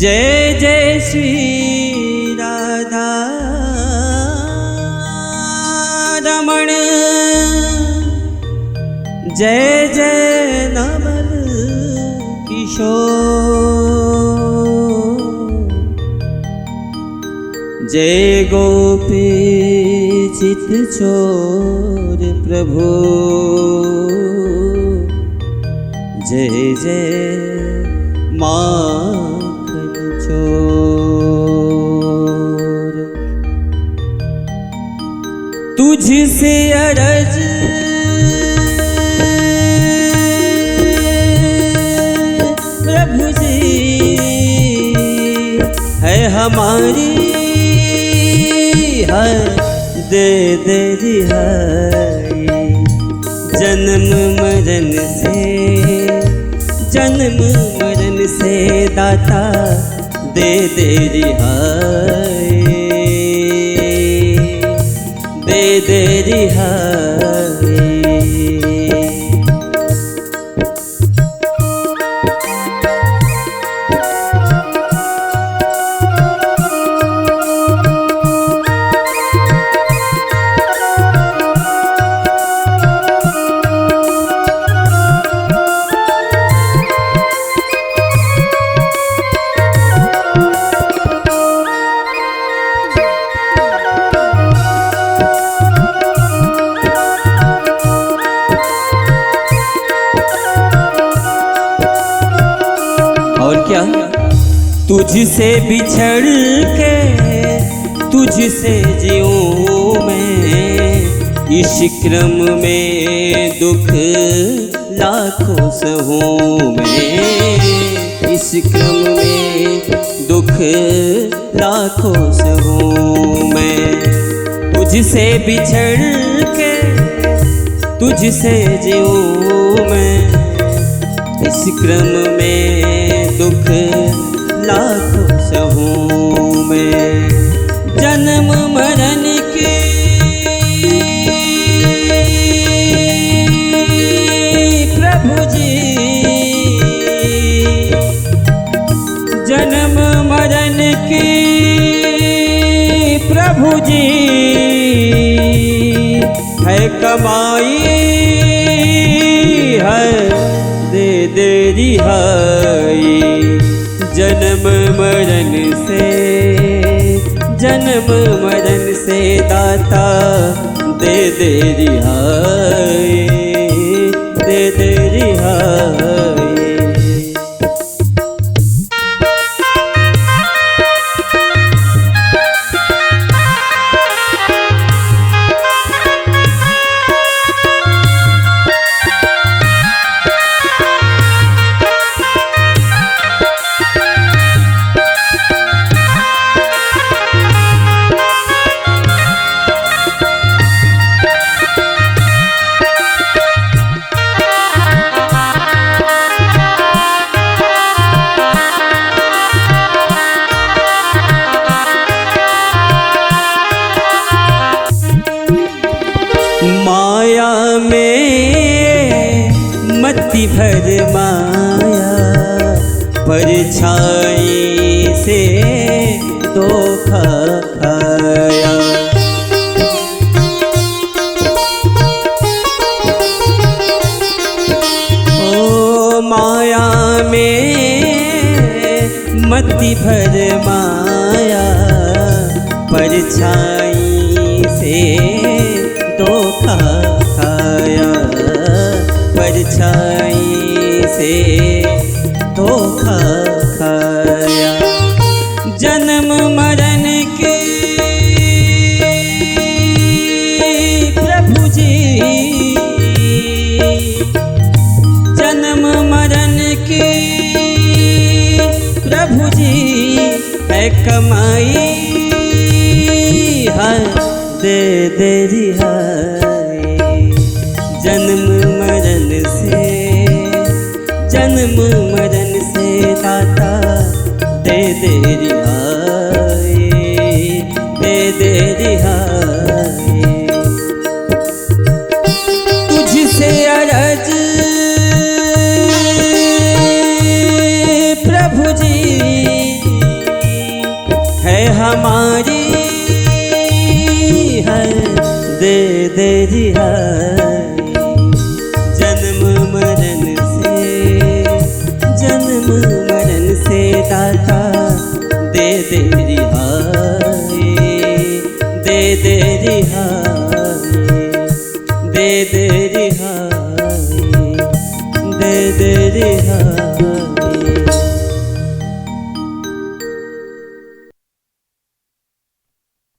जय जय श्री राधा रमण, जय जय नवल किशोर, जय गोपी चित चोर प्रभु, जय जय माखन चोर। तुझसे अरज प्रभु जी है हमारी, है दे दे रिहाई। जन्म मरण से, जन्म मरण से दाता दे दे रिहाई, दे दे रिहाई। तुझसे बिछड़ के तुझसे जीऊं मैं, इस क्रम में दुख लाखों सहूं मैं, इस क्रम में दुख लाखों सहूं मैं। तुझसे बिछड़ के तुझसे जीऊं मैं, इस क्रम में दुख लाखों सहूं मैं। जन्म मरण की प्रभु जी, जन्म मरण की प्रभु जी है कमाई, है दे दे रिहाई। जन्म मरण से, जन्म मरण से दाता दे दे रिहाई, दे दे रिहाई। माया में मति भर माया, परछाई से धोखा खाया। ओ माया में मति भर माया, परछाई से धोखा खाया, परछाई से धोखा खाया। जन्म मरण की प्रभु जी, जन्म मरण की प्रभु जी है कमाई, है दे दे रिहाई। जन्म मरण से, जन्म मरण से दाता दे दे रिहाई, दे दे रिहाई। तुझसे अरज प्रभु जी दे दे रिहाई।